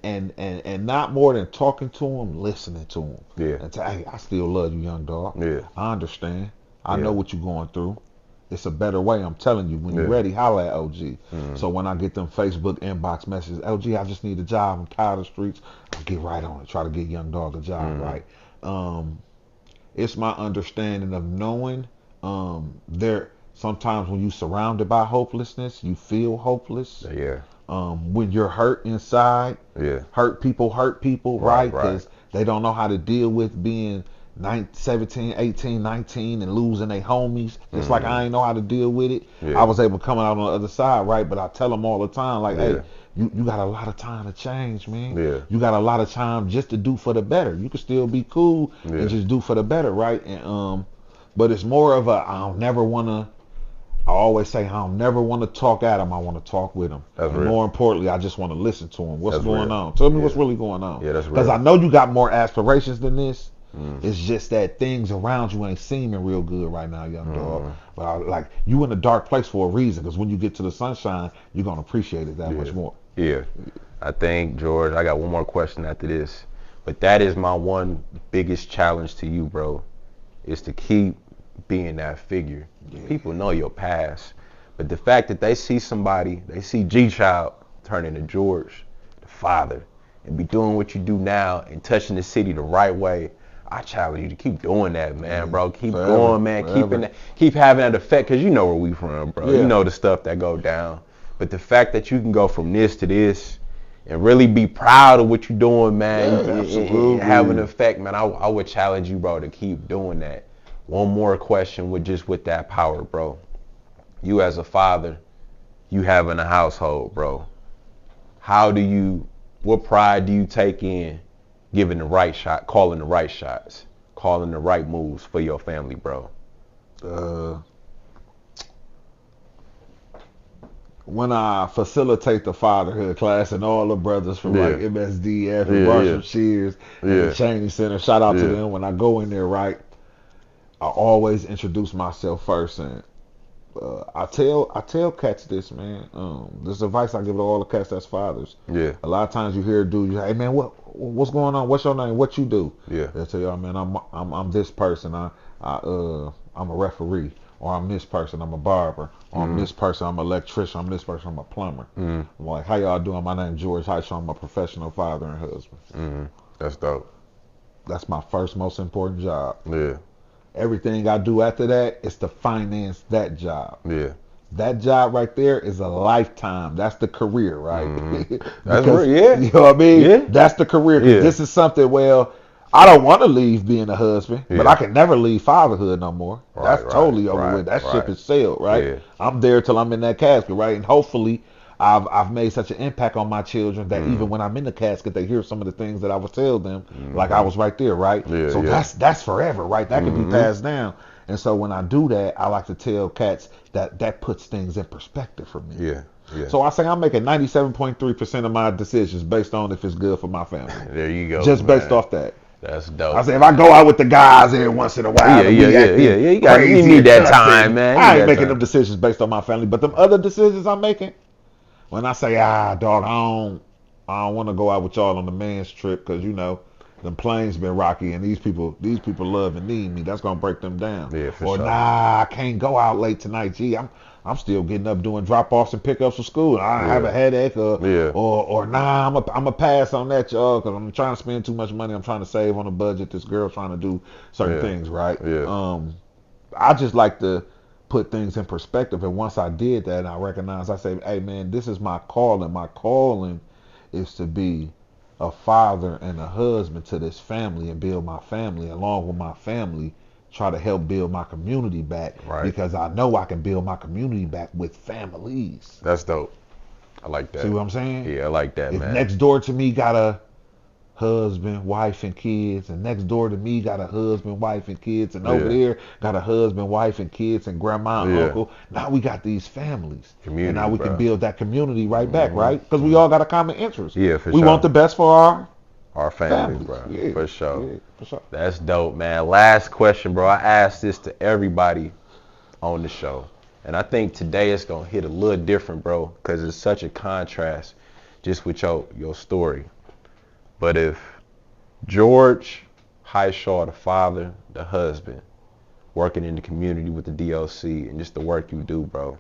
Speaker 2: not more than talking to them, listening to them.
Speaker 4: Yeah.
Speaker 2: And say, hey, I still love you, young dog.
Speaker 4: Yeah.
Speaker 2: I understand. I know what you're going through. It's a better way. I'm telling you. When you're ready, holla at OG. Mm-hmm. So when I get them Facebook inbox messages, OG, I just need a job. I'm tired of the streets. I'll get right on it. Try to get young dog a job, right? It's my understanding of knowing there sometimes when you surrounded by hopelessness, you feel hopeless.
Speaker 4: Yeah.
Speaker 2: When you're hurt inside, hurt people, right? Because they don't know how to deal with being 17, 18, 19 and losing their homies. Just like I ain't know how to deal with it. I was able to come out on the other side, right? But I tell them all the time, like, hey, you got a lot of time to change, man. You got a lot of time just to do for the better. You can still be cool and just do for the better, right? And but it's more of a I always say I don't never want to talk at them. I want to talk with them. And more importantly, I just want to listen to them. What's going on? Tell me what's really going on.
Speaker 4: Yeah, that's real.
Speaker 2: Because I know you got more aspirations than this. It's just that things around you ain't seeming real good right now, young dog. But you in a dark place for a reason. Because when you get to the sunshine, you're gonna appreciate it that much more.
Speaker 4: Yeah, I think, George, I got one more question after this. But that is my one biggest challenge to you, bro, is to keep being that figure. People know your past, but the fact that they see somebody, they see G-Child turn into George, the father, and be doing what you do now and touching the city the right way, I challenge you to keep doing that, man, bro. Keep going, man. Keep having that effect, because you know where we from, bro. You know the stuff that go down. But the fact that you can go from this to this and really be proud of what you're doing, man, and have an effect, man, I would challenge you, bro, to keep doing that. One more question with that power, bro. You as a father, you having a household, bro. What pride do you take in giving the right shot, calling the right shots, calling the right moves for your family, bro?
Speaker 2: When I facilitate the fatherhood class and all the brothers from like MSDF and Marshall Shears and the Cheney Center, shout out to them. When I go in there, right, I always introduce myself first, and I tell cats this, man. This advice I give to all the cats that's fathers. Yeah. A lot of times you hear a dude, hey man, what's going on? What's your name? What you do? Yeah. They'll tell you, man, I'm this person. I'm a referee, or I'm this person. I'm a barber, or I'm this person. I'm an electrician. I'm this person. I'm a plumber. I'm like, how y'all doing? My name's George Highshaw. I'm a professional father and husband.
Speaker 4: That's dope.
Speaker 2: That's my first most important job.
Speaker 4: Yeah.
Speaker 2: Everything I do after that is to finance that job.
Speaker 4: Yeah.
Speaker 2: That job right there is a lifetime. That's the career, right?
Speaker 4: That's right, yeah.
Speaker 2: You know what I mean?
Speaker 4: Yeah.
Speaker 2: That's the career. This is something, I don't want to leave being a husband, but I can never leave fatherhood no more. That's totally over with. That ship is sailed, right? Yeah. I'm there till I'm in that casket, right? And hopefully I've made such an impact on my children that even when I'm in the casket, they hear some of the things that I would tell them, like I was right there, right? Yeah, so that's forever, right? That can be passed down. And so when I do that, I like to tell cats that puts things in perspective for me.
Speaker 4: Yeah. Yeah.
Speaker 2: So I say I'm making 97.3% of my decisions based on if it's good for my family.
Speaker 4: There you go.
Speaker 2: Just based off that.
Speaker 4: That's dope.
Speaker 2: I say if I go out with the guys every once in a while,
Speaker 4: you need that time, man.
Speaker 2: I ain't making them decisions based on my family, but them other decisions I'm making. When I say, dog, I don't want to go out with y'all on the man's trip because, them planes been rocky and these people love and need me. That's going to break them down.
Speaker 4: Yeah, for
Speaker 2: sure. I can't go out late tonight. Gee, I'm still getting up doing drop-offs and pickups for school. I have a headache or I'm a pass on that, y'all, because I'm trying to spend too much money. I'm trying to save on a budget. This girl's trying to do certain things, right? Yeah. I just like to put things in perspective, and once I did that and I recognized, I say, hey man, this is my calling. My calling is to be a father and a husband to this family and build my family. Along with my family, try to help build my community back because I know I can build my community back with families.
Speaker 4: That's dope. I like that.
Speaker 2: See what I'm saying?
Speaker 4: Yeah, I like that,
Speaker 2: if
Speaker 4: man.
Speaker 2: Next door to me got a husband, wife, and kids, and next door to me got a husband, wife, and kids, and over there got a husband, wife, and kids, and grandma and uncle. Now we got these families, and now we can build that community back, right? Because we all got a common interest.
Speaker 4: Yeah, for
Speaker 2: we
Speaker 4: sure.
Speaker 2: want the best for
Speaker 4: our families, bro.
Speaker 2: Yeah,
Speaker 4: for sure.
Speaker 2: Yeah, for sure.
Speaker 4: That's dope, man. Last question, bro. I asked this to everybody on the show, and I think today it's gonna hit a little different, bro, because it's such a contrast just with your story. But if George Highshaw, the father, the husband, working in the community with the DLC and just the work you do, bro,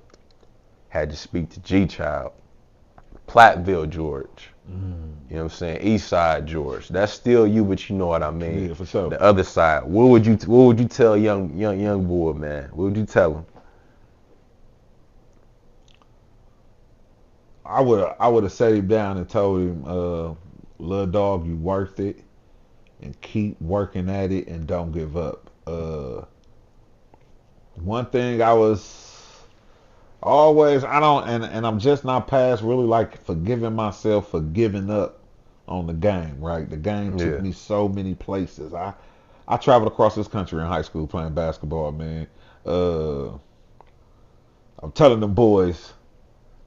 Speaker 4: had to speak to G-Child, Platteville George, you know what I'm saying, East Side George, that's still you, but you know what I mean.
Speaker 2: Yeah, for sure.
Speaker 4: The other side, what would you tell young boy, man? What would you tell him?
Speaker 2: I would have sat him down and told him, little dog, you worth it, and keep working at it, and don't give up. One thing I was always, and I'm just not past really like forgiving myself for giving up on the game, right? The game took me so many places. I traveled across this country in high school playing basketball, man. I'm telling them boys,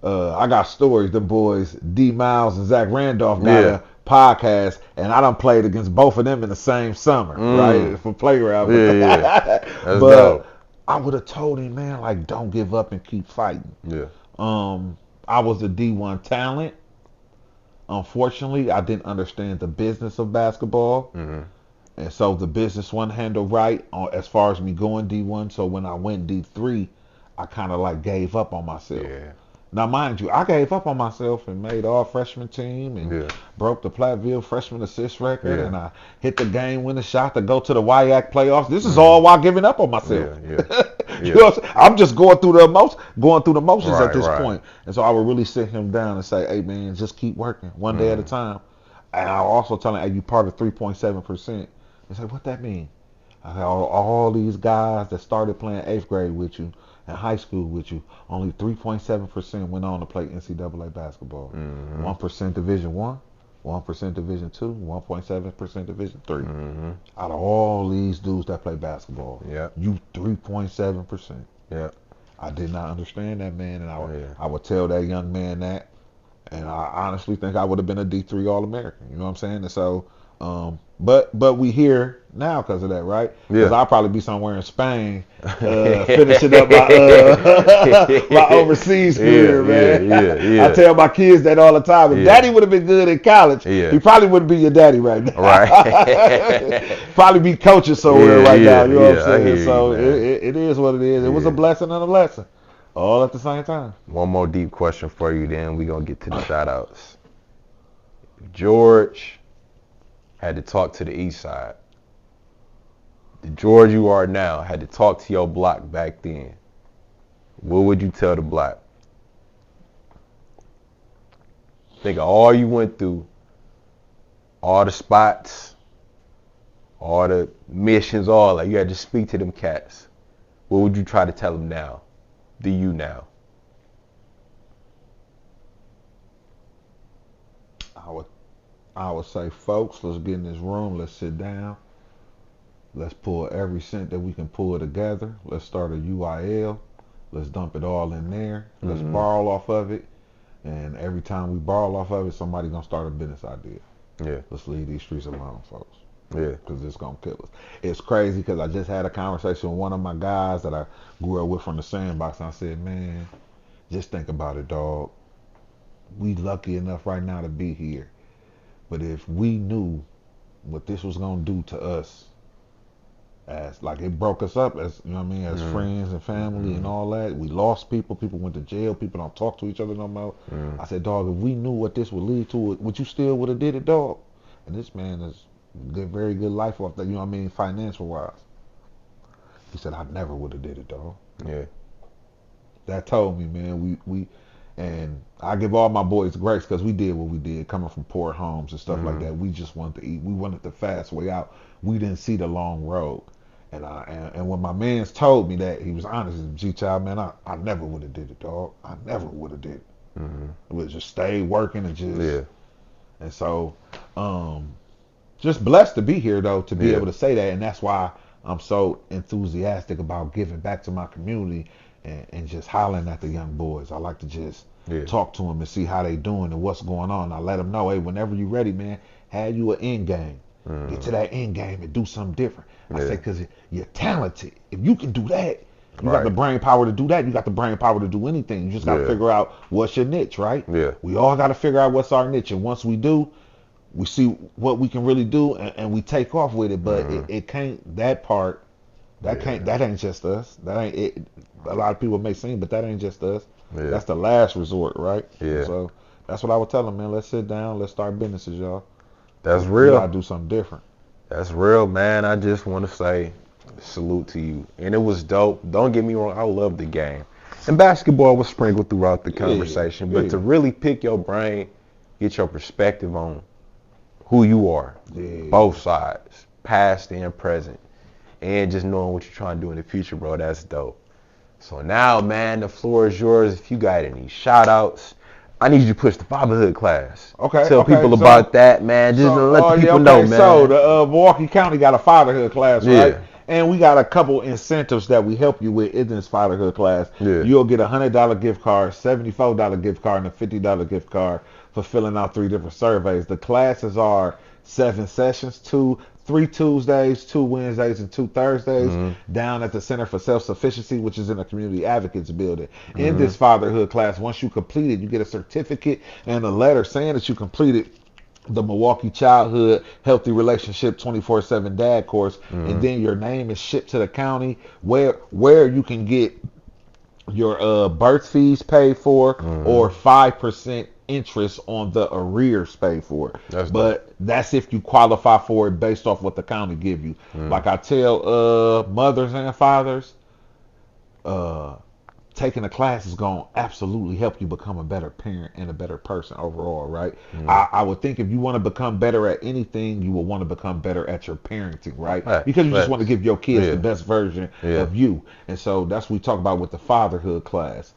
Speaker 2: I got stories. The boys, D Miles and Zach Randolph, got a podcast, and I done played against both of them in the same summer, right? For playground.
Speaker 4: That's
Speaker 2: but
Speaker 4: dope.
Speaker 2: I would have told him, man, like, don't give up and keep fighting.
Speaker 4: Yeah.
Speaker 2: I was a D1 talent. Unfortunately, I didn't understand the business of basketball. And so the business wasn't handled right as far as me going D1. So when I went D3, I kind of like gave up on myself.
Speaker 4: Yeah.
Speaker 2: Now, mind you, I gave up on myself and made all freshman team and broke the Platteville freshman assist record, and I hit the game-winning shot to go to the WIAC playoffs. This is all while giving up on myself. You know what I'm saying? I'm just going through the motions at this point. And so I would really sit him down and say, hey, man, just keep working one day at a time. And I also tell him, hey, you part of 3.7%. He said, what that mean? I said, all these guys that started playing 8th grade with you, in high school with you, only 3.7% went on to play NCAA basketball. 1% Division 1, 1% Division 2, 1.7% Division 3. Out of all these dudes that play basketball, you 3.7%. I did not understand that, man, and I would tell that young man that, and I honestly think I would have been a D3 All-American. You know what I'm saying? And so, but we here now because of that, right? Because I'll probably be somewhere in Spain finishing up my overseas career, man. I tell my kids that all the time. If Daddy would have been good in college, he probably wouldn't be your daddy right now. Probably be coaching somewhere right now. You know what I'm saying? So it is what it is. It was a blessing and a lesson, all at the same time.
Speaker 4: One more deep question for you, then we're going to get to the shout-outs. George had to talk to the East Side. The George you are now had to talk to your block back then. What would you tell the block? Think of all you went through, all the spots, all the missions, all that. You had to speak to them cats. What would you try to tell them now? Do you now?
Speaker 2: I would say, folks, let's get in this room. Let's sit down. Let's pull every cent that we can pull together. Let's start a UIL. Let's dump it all in there. Let's borrow off of it. And every time we borrow off of it, somebody's going to start a business idea. Let's leave these streets alone, folks. Because it's going to kill us. It's crazy because I just had a conversation with one of my guys that I grew up with from the sandbox. And I said, man, just think about it, dog. We lucky enough right now to be here. But if we knew what this was going to do to us, as like it broke us up as, you know what I mean, as friends and family and all that. We lost people. People went to jail. People don't talk to each other no more. I said, dog, if we knew what this would lead to, would you still would have did it, dog? And this man is good, very good life off that, you know what I mean, financial wise. He said, I never would have did it, dog. That told me, man, we and I give all my boys grace because we did what we did, coming from poor homes and stuff like that. We just wanted to eat. We wanted the fast way out. We didn't see the long road. And when my man's told me that, he was honest. G-Child, man, I never would have did it, dog. I never would have did it.
Speaker 4: Mm-hmm.
Speaker 2: It would just stay working and just.
Speaker 4: Yeah.
Speaker 2: And so, just blessed to be here though, to be able to say that, and that's why I'm so enthusiastic about giving back to my community and just hollering at the young boys. I like to just talk to them and see how they doing and what's going on. I let them know, hey, whenever you ready, man, have you an end game. Get to that end game and do something different. I say, because you're talented. If you can do that, you got the brain power to do that. You got the brain power to do anything. You just got to figure out what's your niche, right?
Speaker 4: Yeah.
Speaker 2: We all got to figure out what's our niche. And once we do, we see what we can really do and we take off with it. But it can't, that part, that ain't just us. That ain't it. A lot of people may seem, but that ain't just us. Yeah. That's the last resort, right?
Speaker 4: Yeah.
Speaker 2: So that's what I would tell them, man. Let's sit down. Let's start businesses, y'all.
Speaker 4: That's real.
Speaker 2: We gotta do something different.
Speaker 4: That's real, man. I just want to say salute to you. And it was dope. Don't get me wrong. I love the game. And basketball was sprinkled throughout the conversation. But to really pick your brain, get your perspective on who you are. Both sides. Past and present. And just knowing what you're trying to do in the future, bro. That's dope. So now, man, the floor is yours. If you got any shout outs, I need you to push the fatherhood class.
Speaker 2: Okay.
Speaker 4: Tell people about that, man. Just to let the people know, man.
Speaker 2: So the Milwaukee County got a fatherhood class, right? And we got a couple incentives that we help you with in this fatherhood class. You'll get a $100 gift card, $74 gift card, and a $50 gift card for filling out 3 different surveys. The classes are 7 sessions, 3 Tuesdays, 2 Wednesdays, and 2 Thursdays down at the Center for Self-Sufficiency, which is in the Community Advocates building. In this fatherhood class, once you complete it, you get a certificate and a letter saying that you completed the Milwaukee Childhood Healthy Relationship 24/7 Dad course, and then your name is shipped to the county where you can get your birth fees paid for or 5% interest on the arrears paid for. That's if you qualify for it based off what the county give you. Like I tell mothers and fathers, taking a class is going to absolutely help you become a better parent and a better person overall, right? I would think if you want to become better at anything, you will want to become better at your parenting, right? Because you just want to give your kids the best version of you. And so that's what we talk about with the fatherhood class.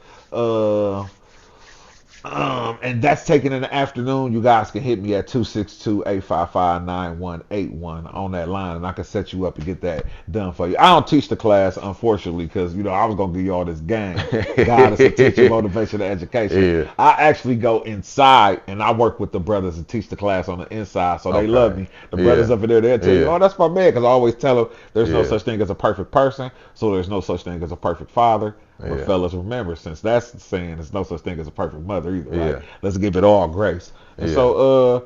Speaker 2: And that's taken in the afternoon. You guys can hit me at 262-855-9181 on that line, and I can set you up and get that done for you. I don't teach the class, unfortunately, because I was gonna give you all this game, guidance, and teaching, motivation, and education. I actually go inside and I work with the brothers and teach the class on the inside, so they love me. The brothers over there, they'll tell you, "Oh, that's my man," because I always tell them there's no such thing as a perfect person, so there's no such thing as a perfect father. But fellas, remember, since that's the saying, there's no such thing as a perfect mother either, right? Let's give it all grace. And so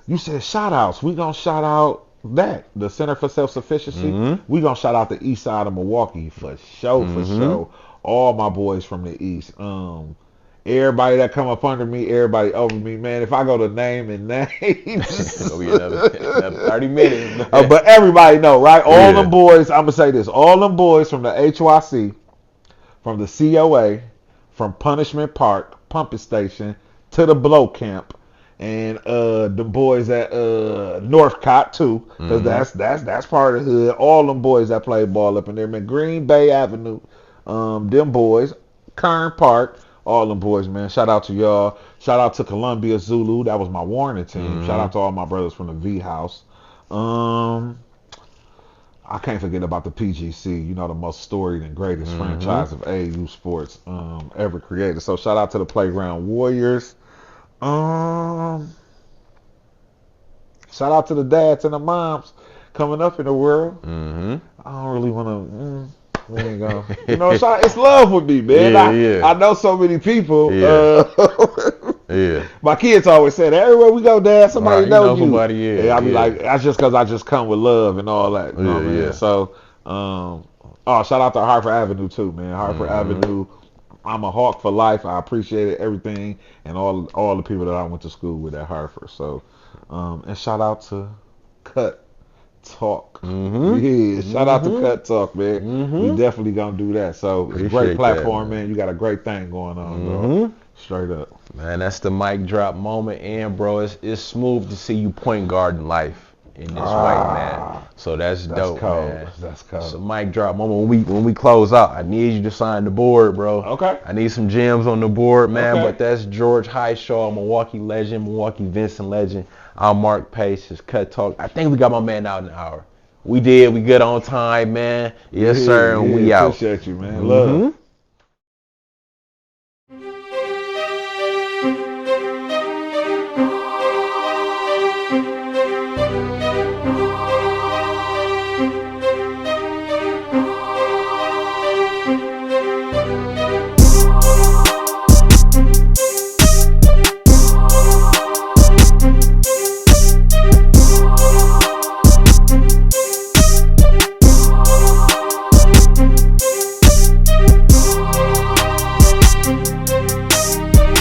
Speaker 2: you said shout outs. We gonna shout out the Center for Self-Sufficiency. We gonna shout out the east side of Milwaukee for sure. All my boys from the east. Everybody that come up under me, everybody over me, man. If I go to name and names,
Speaker 4: it's gonna be another 30 minutes.
Speaker 2: But everybody know, right? All them boys, I'm gonna say this, all them boys from the HYC, from the COA, from Punishment Park, Pumping Station, to the Blow Camp, and the boys at Northcott too, because that's part of the hood. All them boys that play ball up in there, man. Green Bay Avenue, them boys, Kern Park, all them boys, man. Shout out to y'all. Shout out to Columbia Zulu. That was my Warner team. Shout out to all my brothers from the V House. I can't forget about the PGC, the most storied and greatest franchise of AAU sports ever created. So shout out to the Playground Warriors. Shout out to the dads and the moms coming up in the world. I don't really want to. We ain't gonna, it's love with me, man. I know so many people. My kids always said, everywhere we go, Dad, somebody knows you. Somebody, I be like, that's just because I just come with love and all that. Man? So, shout out to Hartford Avenue too, man. Hartford Avenue. I'm a Hawk for life. I appreciated everything and all the people that I went to school with at Hartford. So, and shout out to Cut Talk. Shout out to Cut Talk, man. We definitely gonna do that. So it's a great platform, man. You got a great thing going on, bro. Straight up.
Speaker 4: Man, that's the mic drop moment. And bro, it's smooth to see you point guard in life. in this way, man. So that's dope,
Speaker 2: cold.
Speaker 4: man.
Speaker 2: That's cold.
Speaker 4: So mic drop moment. When we close out, I need you to sign the board, bro.
Speaker 2: Okay.
Speaker 4: I need some gems on the board, man.
Speaker 2: Okay.
Speaker 4: But that's George Highshaw, Milwaukee legend, Milwaukee Vincent legend. I'm Mark Pace. It's Cut Talk. I think we got my man out in an hour. We did. We good on time, man. Yes, sir. And we out.
Speaker 2: Appreciate you, man. Love.